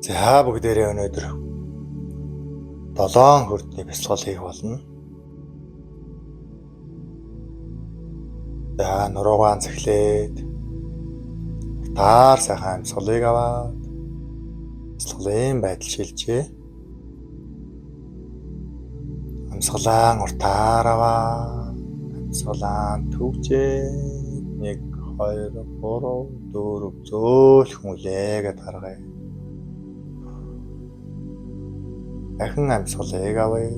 За бүгдээрээ өнөөдөр 7 хүртний бясалгал хийх болно. За нуруугаан цэглээд таар сайхан амьсгалыг аваад бясалгалын байдал шилжээ. Амьсгалаан уртаар аваа. Амьсгалаан төвжээ. 1 2 3 4 зөөлхөн үлээгээд гаргая. Дахин амьсгалыг авъя.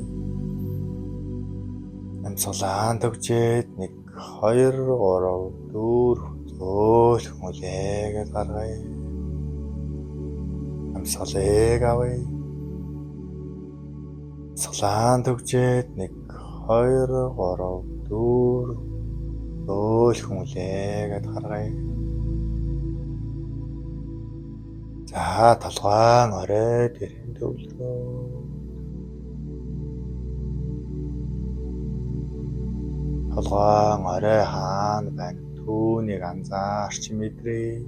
Амьсгалаан төвжээд 1 2 3 4 зөөлхөн үлээгээд гаргая. Амьсгалыг авъя. Амьсгалаан төвжээд 1 2 3 4 зөөлхөн үлээгээд гаргая. За толгойн орой дээрээ төвлөрөө. Толгойн орой хаана байна? Түүнийг анзаарч мэдрээ.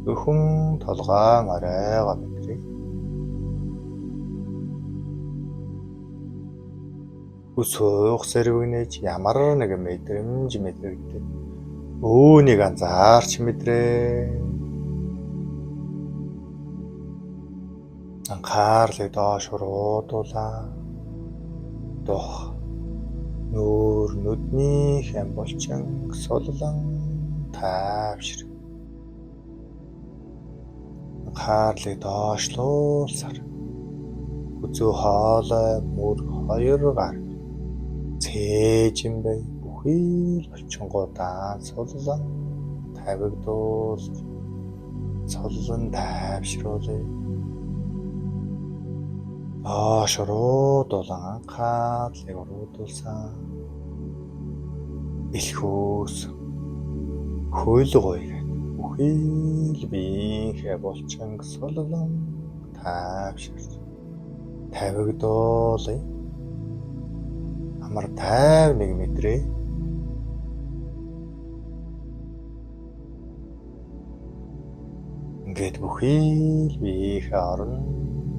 Зөвхөн толгойн оройгоо мэдрээ. Хүс уух зэрэгнэж ямар нэгэн мэдрэмж мэдрэгдэх. Үүнийг анзаарч мэдрээ. Анхаарлыг доош уруудуулаа. Дух нүүр нүдний хэм булчин суллан тайвшир. Анхаарлыг доошлуулсаар үзүү хоолой мөр 2 гар цээжин бай бүхий л булчингуудаа суллан тавигдуулж суллан тайвшруулъя. Доош уруудуулан анхаарлыг уруудуулсан. Элхүүс хөл гойгээд бүхий л биеийнхээ булчинг суллан тайвширч тавигдуулъя. Амар тайвныг мэдрээ. Ингээд бүхий л биеийнхээ орон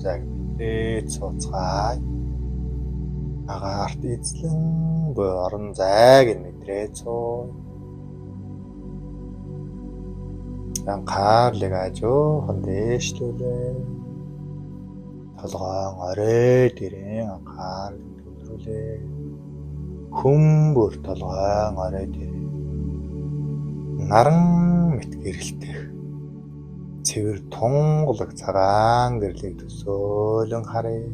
зайг мэдрээд сууцгаая. Агаарт эзлэн буй орон зайг мэдрээд сууя. Анхаарлыг ажуухан дээшлүүлээ. Толгойн орой дээрээ анхаарлыг төвлөрүүлээ. Хүмбэр толгойн орой дээрээ наран мэт гэрэлтэх цэвэр тунгалаг цагаан гэрлийг төсөөлөн харъя.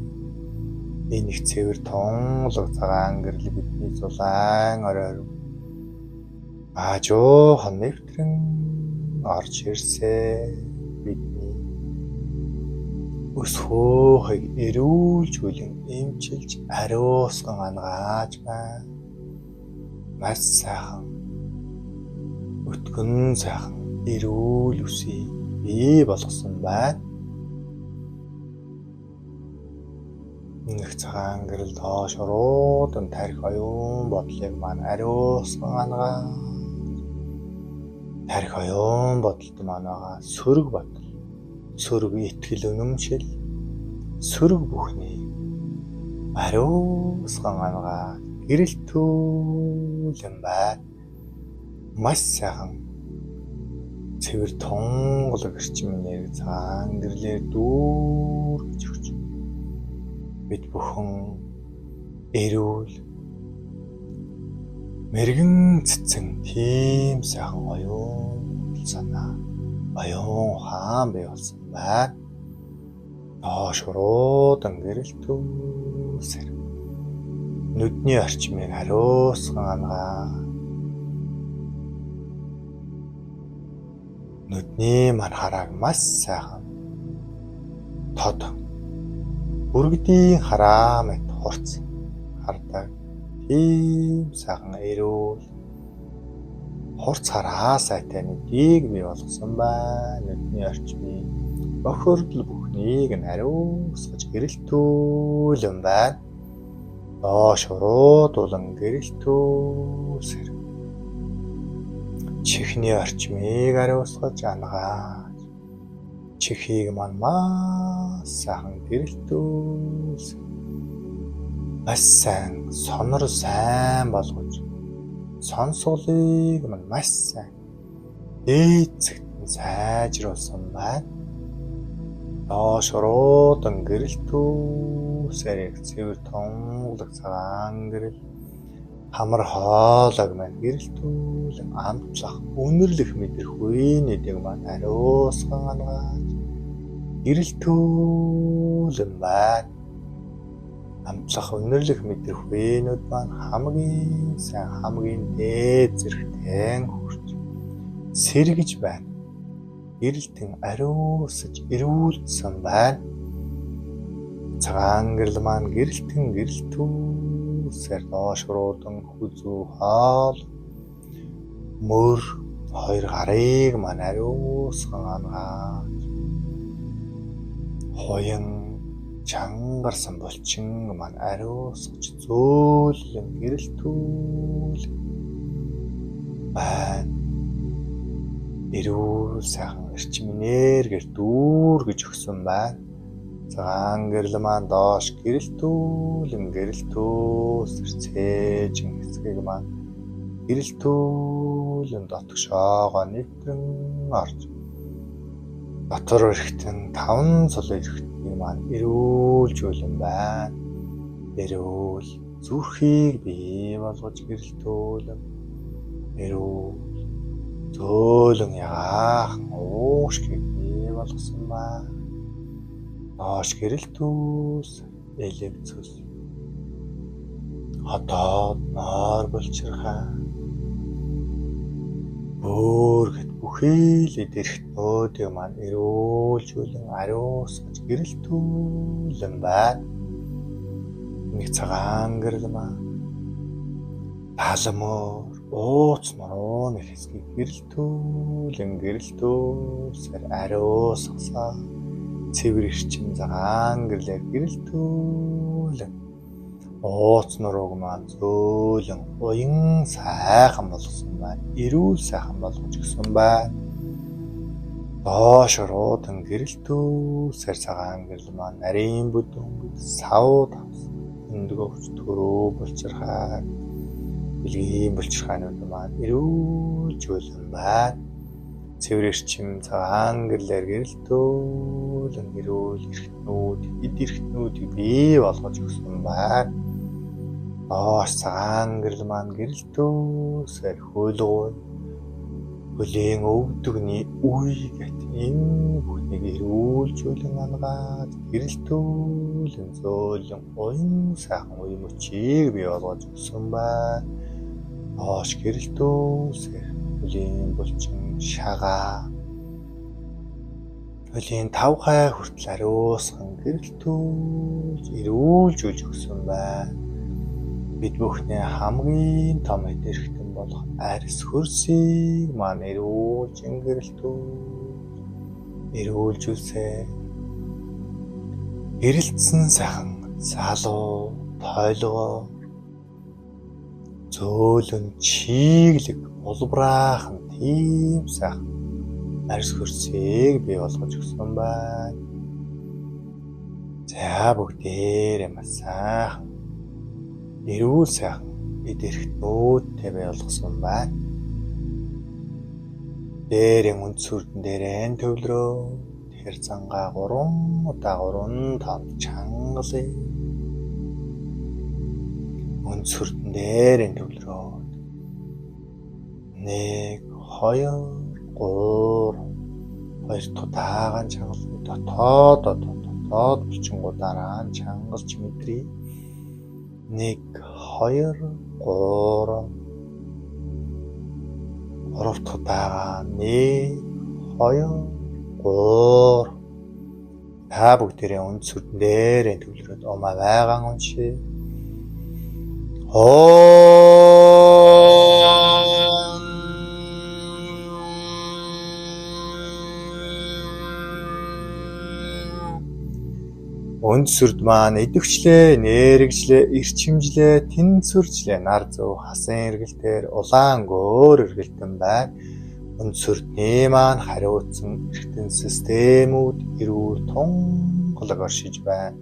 Энэ их цэвэр тунгалаг цагаан гэрэл бидний зулаан орой руу ажуухан нэвтрэн орж ирсээ. Бидний өс хөөхийг эрүүлж үлэн эмчилж ариусган ангааж байна. Маш сайхан өтгөн сайхан эрүүл үсийг бий болгосон байна. Нэг цагаан гэрэл доош уруудан тарих оюун бодлыг маань ариусган ангааж. Тарих оюун бодолд манайгаа сөрөг бодол, сөрөг итгэл үнэмшил, сөрөг бүхний ариусган ангааж гэрэлтүүлэн байна. Маш сайхан цэвэр тунгалаг эрчимнийг цагаан гэрлээр дүүргэж өгч бид бүхэн эрүүл мэргэн цэцэн тийм сайхан оюун санаа оюун ухаан бий болсон байна. Доош уруудан гэрэлтүүлсээр нүдний орчмыг ариусган ангаа. Нүдний манхарааг маш сайхан тод бүргэдийн хараа мэт хурц хардаг тийм сайхан эрүүл хурц хараа сайтай нүдийг бий болгосон байна. Нүдний орчмыг бохирдол бүхнийг нь ариусгаж гэрэлтүүлэн байна. Доош уруудуулан гэрэлтүүлсээр чихний орчмыг ариусгаж ангааж чихийг маань маш сайхан гэрэлтүүлс. Маш сайн сонор сайн болгож сонсголыг маань маш сайн эцэгт сайжруулсан байна. Доош руудан гэрэлтүүлсээр цэвэр тонглог цагаан гэрэл хамар хоолойг маань гэрэлтүүлэн амтлах үнэрлэх мэдрэхүй нэдэг маань ариусган ангааж гэрэлтүүлэн байна. Амтлах үнэрлэх мэдрэхүйнүүд маань хамгийн сайн хамгийн дээд зэрэгтэн хүрч сэргэж байна. Гэрэлтэн ариусж ирүүлсэн байна. Цагаан гэрэл маань гэрэлтүүлсээр доош руудан хүзүү хоол мөр хоёр гарыг маань ариусган ангааж хоян чангарсан булчин маань ариусгаж зөөлөн гэрэлтүүл байна. Эрүүл сайхан эрчим энергиэр дүүргэж өгсөн байна. Цагаан гэрэл маань доош гэрэлтүүлсэр цээжин хэсгийг маань гэрэлтүүлэн дотгошоогоо нэвтрэн орж дотор өрхтэн 5 цул өрхтнийг маань эрүүлжүүлэн байна. Эрүүл зүрхийг бий болгож гэрэлтүүлэн эрүүл зөөлөн яахан уушгийг бий болгосон байна. Доош гэрэлтүүлс элэгцэс хотоод ноор болчихрахаа бүргэд бүхий л идэрхтнүүдийг маань эрүүлжүүлэн ариусгаж гэрэлтүүлэн байна. Нэг цагаан гэрэл маань таламөр ууц нурууны хэсгийг гэрэлтүүлсээр ариусгасаа цэвэр эрчим цагаан гэрлээр гэрэлтүүлэн ууц нурууг маань зөөлөн уян сайхан болгосон байна. Эрүүл сайхан болгож өгсөн байна. Доош руудан гэрэлтүүлсээр цагаан гэрэл маань нарийн бүдүүн сав тавсан өндгөөч төрөө булчирхаа билгийн булчирхаанууд маань эрүүлжүүлэн байна. Цэвэр эрчим цагаан гэрлээр гэрэлтүүлэн эрүүл эрхтнүүд эд эрхтнүүдийг бий болгож өгсөн байна. Доош цагаан гэрэл маань гэрэлтүүлсээр хөлийн өвдөгний үе гэт энэ бүхнийг эрүүлжүүлэн ангааж гэрэлтүүлэн зөөлөн уян сайхан үе мөчийг бий болгож өгсөн байна. Доош гэрэлтүүлсээр хөлийн булчин шагаа хөлийн 5 хай хүртэл ариусган гэрэлтүүлж эрүүлжүүлж өгсөн байна. Бид бүхний хамгийн том эдэрхтэн болох арьс хөрсийг маань эрүүлжүүлсээ гэрэлтсэн сайхан залуу тойлгоо зөөлөн чиглэг улбраахан тийм сайхан арьс хөрсийг бий болгож өгсөн байна. За бүгдээрээ маш сайхан эрүүл сайхан эдэрхтнүүдтэй бий болгосон байна. Дээрэн үндсүрдэн дээрэн төвлөрөө тэр зангаа 3 удаа 3 тав чангалыг үндсүрдэн дээрэн төвлөрөө 1 2 3 хоёр тутаагаан чангалыг дотоод булчингуудаараа чангалж мэдрээ. 1 2 3 3 тутаагаа 1 2 3 та бүгдээрээ үндсүрдэн дээрээ төвлөрөөд умаа байгаан уншия. Үндсүрд маань идэвхжлээ, нэрэгжлээ, эрчимжлээ, тэнцвэржлээ, нар зөв хасан эргэлтээр улаан гөөр эргэлтэн байна. Өнцөртний маань хариуцсан эргэтэн системүүд эрүүл тунгалаг оршиж байна.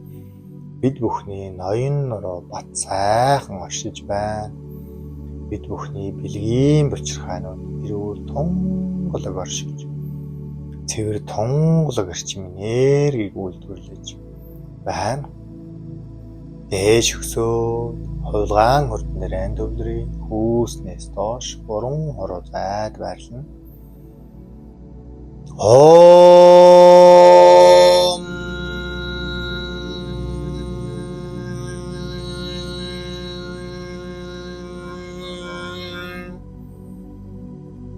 Бид бүхний ноён нуруу бат сайхан оршиж байна. Бид бүхний бэлгийн булчирхаанууд эрүүл тунгалаг оршиж цэвэр тунгалаг орчим энергийг үйлдвэрлэж байна. Дээш өксөөд хувилгаан хурдан төвлөрий хүүснээс доош 3 хороо зайд байрлана. Ом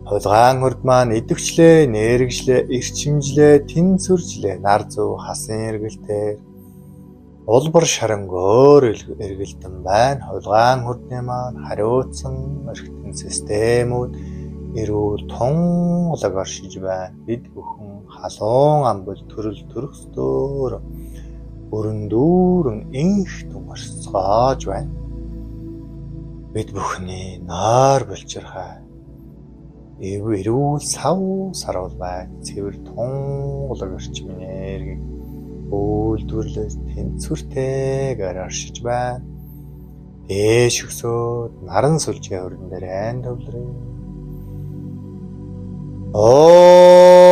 Хувилгаан хурд маань идэвхжлээ, нэргэжлээ, эрчимжлээ, тэнцвэржлээ, нар зүү хасан эргэлтээр улбар шарангөөр эргэлдэн байна. Хувилгаан хурдны маань хариуцсан эргэтэн системүүд эрүүл тунгалаг оршиж байна. Бид бүхэн халуун амбал төрөл төрөхсдөөр бүрэн дүүрэн инх түн орцгоож байна. Бид бүхний нойр булчирхай эрүүл сав саруул байна. Цэвэр тунгалаг орчим энергийг үйлдвэрлэж тэнцвэртэйгээр оршиж байна. Дээш өксөөд наран сүлжээ хурдан дээр төвлөрье. Ом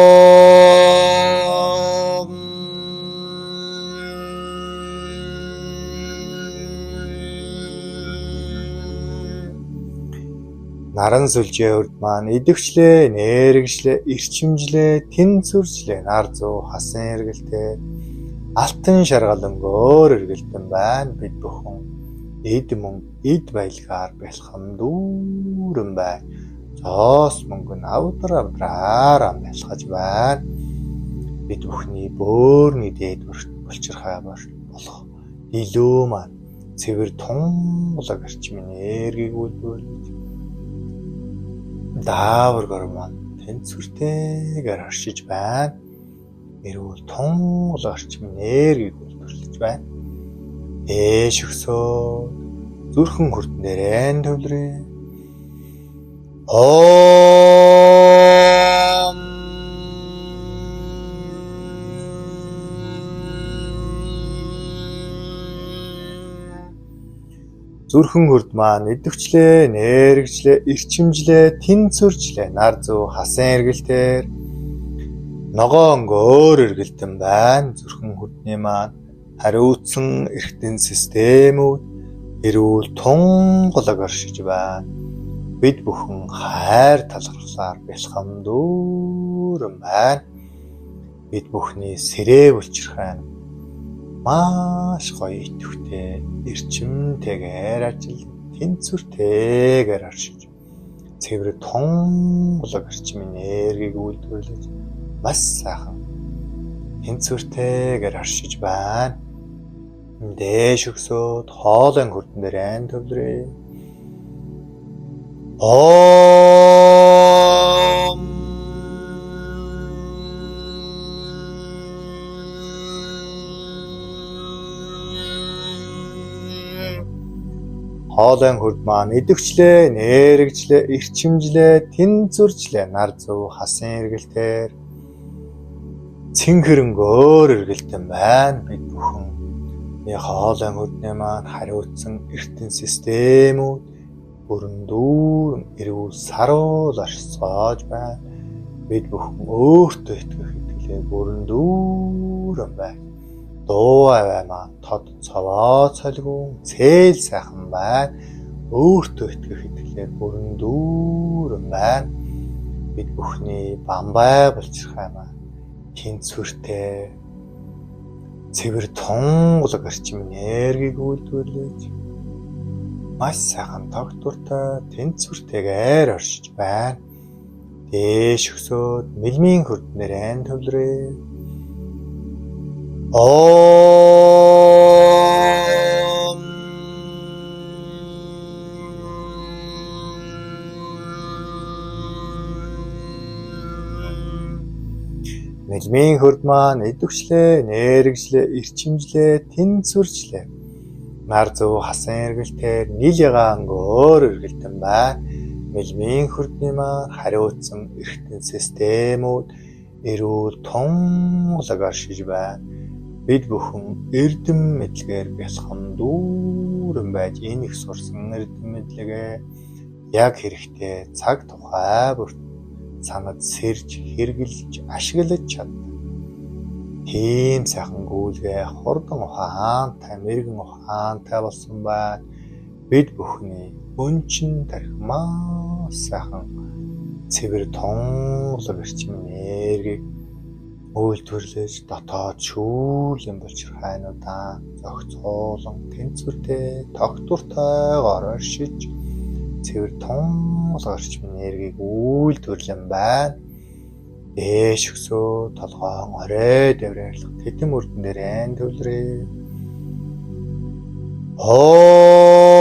Наран сүлжээ хурд маань идэвхжлээ, нэргэжлээ, эрчимжлээ, тэнцвэржлээ, нар зүү хасан эргэлтээр алтан шаргалангөөр эргэлдэн байна. Бид бүхэн эд мөнгө эд баялгаар бэлхэн дүүрэн байна. Зоос мөнгө нь авдраар амлахаж байна. Бид бүхний бөөрний дээд булчирхай болох илүү маань цэвэр тунгалаг орчим энергийг үйлдвэрлэж даавар гормон тэнцвэртэйгээр оршиж байна. Эрүүл тунгалаг орчим энергийг үйлдвэрлэж байна. Дээш өксөөд зүрхэн хурдан дээр төвлөрье. Ом Зүрхэн хурд маань идэвхжлээ, нэргэжлээ, эрчимжлээ, тэнцвэржлээ, нар зүү хасан эргэлтээр ногоон эргэлдэн байна. Зүрхэн хурдны маань хариуцсан эргэтэн системүүд эрүүл тунгалаг оршиж байна. Бид бүхэн хайр талархлаар бэлхэн дүүрэн байна. Бид бүхний сэрээ булчирхай маш гоё идэвхтэй, эрчимтэйгээр ажил тэнцвэртэйгээр оршиж цэвэр тунгалаг орчим энергийг үйлдвэрлэж маш сайхан тэнцвэртэйгээр оршиж байна. Дээш өксөөд хоолойн хурдан дээр төвлөрье. Ом Хоолойн хурд маань идэвхжлээ, нэргэжлээ, эрчимжлээ, тэнцвэржлээ, нар зүү хасан эргэлтээр цэнхэрэнгөөр эргэлдэн байна. Бид бүхэн хоолойн хурдны маань хариуцсан эргэтэн системүүд бүрэн дүүрэн эрүүл саруул оршицгоож байна. Бид бүхэн өөртөө итгэх итгэлээр бүрэн дүүрэн байна. Дуу аваа тод цаваа цалгун цээл сайхан байна. Өөртөө итгэх итгэлээр бүрэн дүүрэн байна. Бид бүхний бамбай булчирхай маань тэнцвэртэй цэвэр тунгалаг орчим энергийг үйлдвэрлэж маш сайхан тогтвортой тэнцвэртэйгээр оршиж байна. Дээш өксөөд мэлмийн хурдан дээр төвлөрье. Ом Мэлмийн хурд маань идэвхжлээ, нэргэжлээ, эрчимжлээ, тэнцвэржлээ, нар зүү хасан эргэлтээр нийл ягаангөөр эргэлдэн байна. мэлмийн хүрдний маань хариуцсан эргэтэн системүүд эрүүл тунгалаг оршиж байна. Бид бүхэн эрдэм мэдлэгээр бэлхэн дүүрэн байж энэ их сурсан эрдэм мэдлэгээ яг хэрэгтэй цаг тухай бүрт санад сэрж хэрэгжилж ашиглаж чаддаг. Тийм сайхан гүйлгээ хурдан ухаантай мэрэгэн ухаантай болсон байна. Бид бүхний өнчин тарих маш сайхан цэвэр тунгалаг эрчим энергийг үйлдвэрлэж дотоод шүүлийн булчирхайнуудаа зохицуулан тэнцвэртэй тогтвортойгоор оршиж цэвэр тунгалаг эрчим энергийг үйлдвэрлэн байна. Дээш өсөө толгоон орой дэврэрлэх тэтэм үрдэн дээрэн төвлөрөө. Ом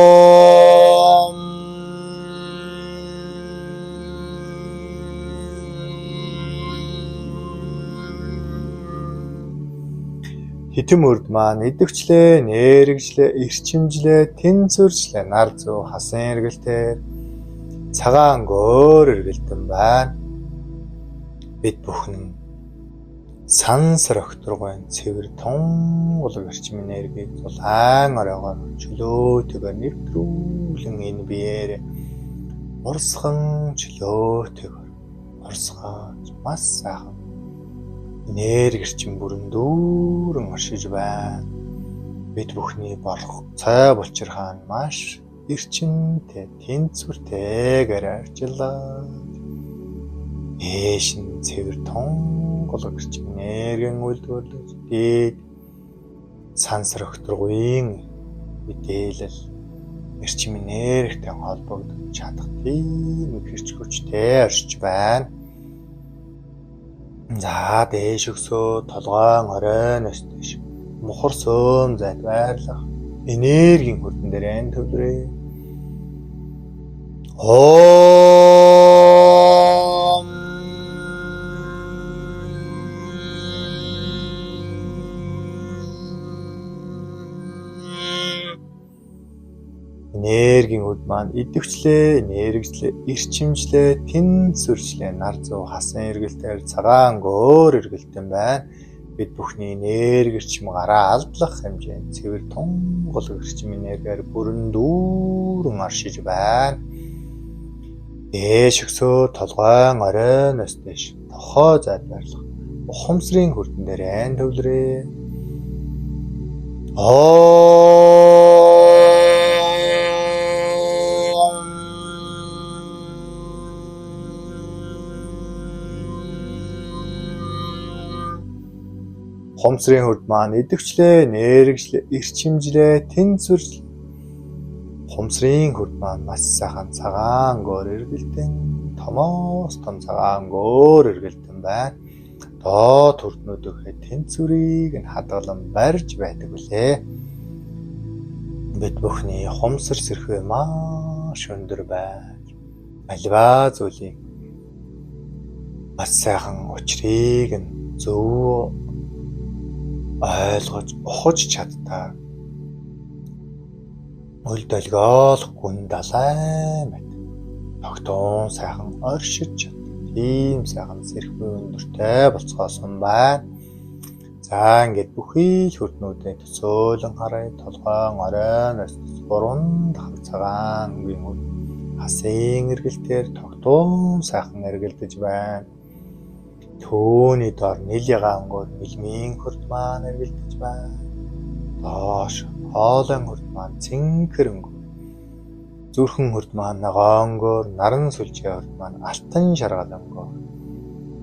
Хитэн үрд маань идэвчлээ, нэрэгчлээ, эрчимжлээ, тэнцвэрчлээ нар зүү хасан эргэлтээр цагаан гөөр эргэлтэн байна. Бид бүхэн сансар огторгойн цэвэр тунгалаг эрчим энергийг зулаан оройгоор чөлөөтэйгээр нэвтрүүлэн энэ биеэр урсган чөлөөтэйгээр урсгаж маш сайхан энерги эрчим бүрэн дүүрэн оршиж байна. Бид бүхний болох цай булчирхаан маш эрчимтэй, тэнцвэртэйгээр арчилаа. Эшин цэвэр тунгалаг эрчим энергийн үйлдвэрлэж дээд сансар огторгүйн мэдээлэл эрчим энергитэй холбогдож чадах тийм хэрч хүчтэй оршиж байна. За дээш өсөө толгойн оройноос дэш мухар сөм зайд байрлах энергийн хүрдэн дээрэн төвлөрөө. Ом энергийн үд маань идэвчлээ, нэрэгчлээ, эрчимжлээ, тэнцвэрчлээ нар зүү хасан эргэлтээр цагаан гөөр эргэлтэн байна. Бид бүхний энерги эрчим гараа алдлах хэмжээнд цэвэр тунгалаг эрчим энергиэр бүрэн дүүрэн оршиж байна. Дээш өсөө толгойн оройноос дэш тохоо зайд байрлах ухамсрын хүрдэн дээрэн төвлөрөө. Ухамсрын хүрд маань идэвчлээ, нэрэгчлээ, эрчимжлээ, тэнцвэрчлээ. Ухамсрын хүрд маань маш сайхан цагаан гөөр эргэлтэн, томоос том цагаан гөөр эргэлтэн байна. Доод хүрднүүдийнхээ тэнцвэрийг нь хадгалан барьж байдаг үлээ. Бид бүхний ухамсар сэрхүү маш өндөр байж, альва зүйлийг маш сайхан учрыг нь зөв ойлгож ухаж чаддаг. Үл долгиолох гүн далай мэт тогтоон сайхан оршиж чаддаг. Тийм сайхан сэрхүү өндөртэй болцгоосон байна. За ингээд бүхий л хүрднүүдэд төсөөлөн харъя. Толгойн оройноос гурван дахин цагаан үгийн үд хасын эргэлтээр тогтоон сайхан эргэлдэж байна. Төөний дор нийл ягаангууд мэлмийн хүрд маань эргэлдэж байна. Доош хоолойн хүрд маань цэнхэрэнгүй. Зүрхэн хүрд маань ногоongоор, наран сүлжээ хүрд маань алтан шаргалангоор.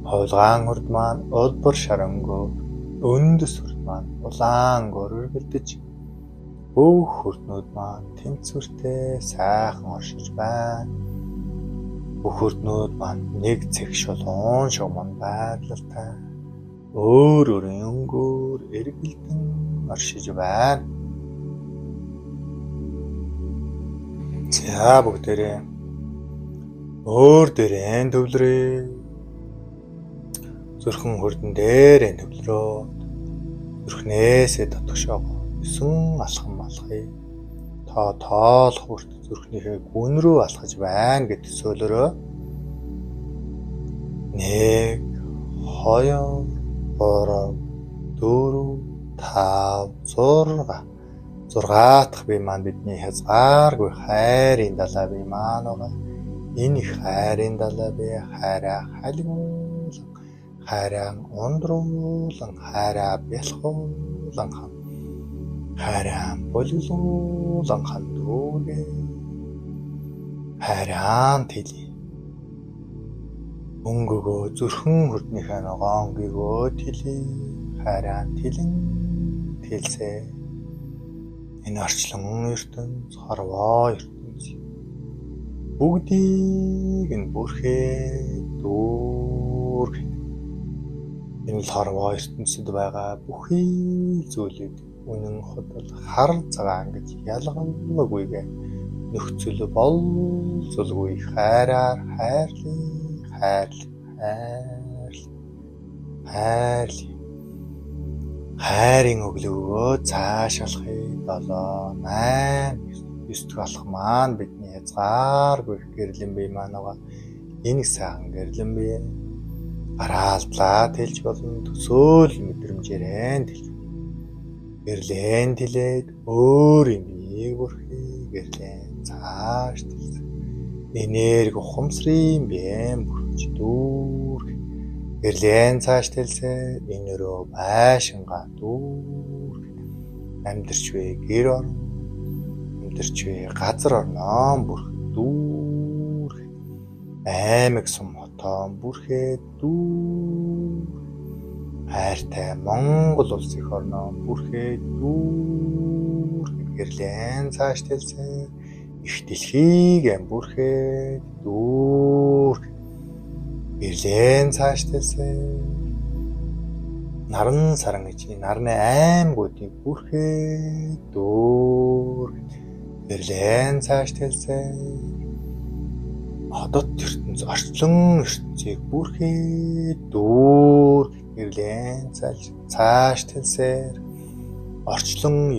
Ховлгаан хүрд маань улбар шарангоор, өндөс хүрд маань улаангоор эргэлдэж бүх хүрднүүд маань тэнцвэртэй сайхан оршиж байна. Бүх хүрднүүд маань нэг цэг шулуун шугамн байрлалтай өөр өөрийн өнгөөр эргэлдэн оршиж байна. За бүгдээрээ өөр дээрээ төвлөрөө. Зүрхэн хүрдэн дээрээ төвлөрөө. Зүрхнээсээ дотгошоо 9 алхам алхъя. Тоолох хүрт зүрхнийхээ гүн рүү алхаж байна гэж төсөөлөрөө. 1 2 3 4 5 6 дахь бие маань бидний хязгааргүй хайрын далай бие маань байгаа. Энэ их хайрын далай бие хайраа халигуулан, хайраа ундруулан, хайраа бэлхуулан хам. Хайраа болиулуулан хандуугээ. Хайраа тэлий. Өнгөгөө зүрхэн хүрднийхээ ногоонгийгөө тэлий. Хайраа тэлэн тэлсээ. Энэ орчлон ертөнц, хорвоо ертөнц бүгдийг нь бүрхээ дүүрг. Энэ л хорвоо ертөнцид байгаа бүхий зүйлийг үнэн худал хар цагаан гэж ялгамгүйгээ нөхцөл болзолгүй хайраар хайрлаа. Хайрын өглөөгөө цаашаалхыг 7 8 9 дэх алах маань бидний хязгааргүй гэрлэн бие маань байгаа. Энэ сайн гэрлэн бие гараалдлаа тэлж болно, төсөөл мэдрэмжээрэн тэлж. Гэрлэн тэлээд өөрийн биеийг бүрхий гэрлэн цааш тэлсэн. Энерги ухамсарын биеэн бүрч дүүрг. Гэрлэн цааш тэлсээ энэрөө байшингаа дүүрг. Амьдарч вэ гэр орно. Амьдарч вэ газар орноо бүрх дүүрг. Аймаг сум хотоо бүрхээ дүүрг. Хайртай Монгол улс их орноо бүрхээ дүүрг. Гэрлэн цааш тэлсээ их дэлхийг бүрхээ дүүрг. Гэрлэн цааш тэлсээ наран саран гэж нарны аймагуудыг бүрхээ дүүрг. Гэрлэн цааш тэлсээ одод ертөнц орчлон ертөнцийг бүрхээ дүүрг. Гэрлэн цааш тэлсээр орчлон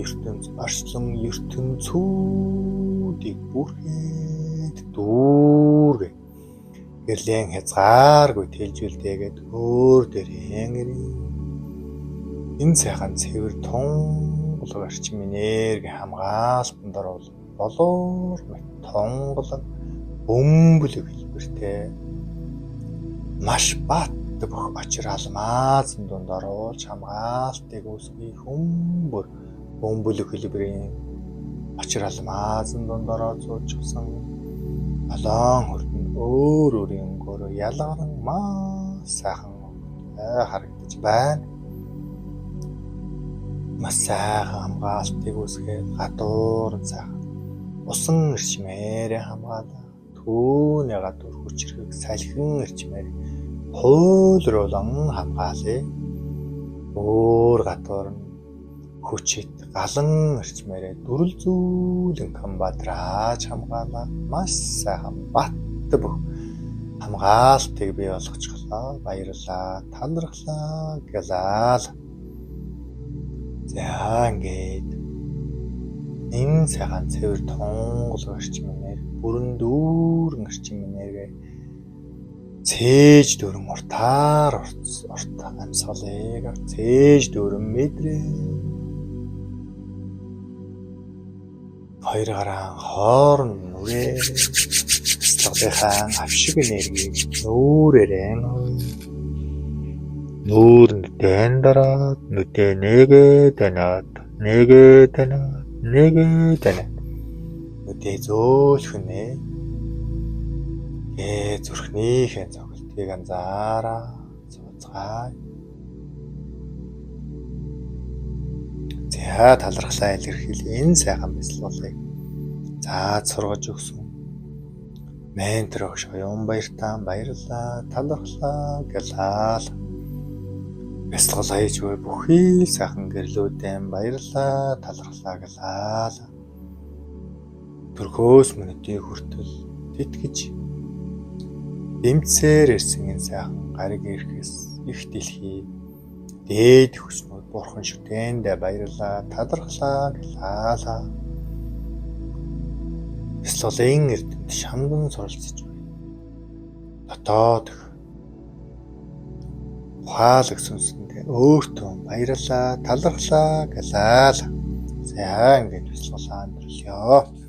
ертөнцүүдийг бүрхээ дүүрг. Гэрлэн хязгааргүй тэлжүүлдээгээд өөр дээрээ ngэрээ. Энэ сайхан цэвэр тунгалаг орчим энерги хамгаалтанд оруулан болоор мэт тунгалаг бөмбөлөг хэлбэртэй маш бат бүх очир алмазын дунд оруулж хамгаалтыг үүсгэх хүмүүр бөмбөлөг хэлбэрийн очир алмазын дунд ороод зуучсан балан хөрдөн өөр өнгөөрөө ялгаран маш сайхан харагдаж байна. Маш сайхан хамгаалтыг үүсгээд гадуур сайхан усан эрчмээр хамгаалаа. Түүний гадуур хүчрхэг салхин эрчмээр хуйлруулан хамгаалъя. Өөр гадуур нь хүчит галан эрчмээр дүрлзүүлэн камбатрааж хамгаалаа. Маш сайхан бат бүх хамгаалтыг бий болгочихлоо. Баярлалаа, талархлаа гэлээ. За ингээд энэ сайхан цэвэр тунгалаг орчмээр бүрэн дүүрэн орчмээр цээж дөрөн уртаар амьсгалыг цээж дөрөн мэдрээ. Хоёр гараан хоорн нүрээ стогдохаан авшиг энергийг нүрээрэн нүүр нүдэн дараад нүдэ нэгэ танаад нүдэ зөөлхнээ зүрхнийхээ цогцолтыг анзаараа цуцгаая. За талархлаа илэрхийл энэ сайхан бяцлаглалыг заад сургаж өгсөн ментор өгш оюун баяртаа баярлалаа, талархлаа гэлээ. Бяцлал хийж буй бүхий сайхан гэрлүүдэн баярлалаа, талархлаа гэлээ. Төрхөөс минутын хүртэл тэтгэж дэмцээр ирсэн энэ сайхан гариг ирэхээс их дэлхий дээд хүчнүүд бурхан шүтээндээ баярлалаа, талархлаа гэлээ. бяцлаглалын эрдэмт шамдан суралцж буй. Дотоод ухаалаг сүнсэндээ өөртөө баярлалаа, талархлаа гэлээ. За ингээд бяцлаглаа өндөрлөё.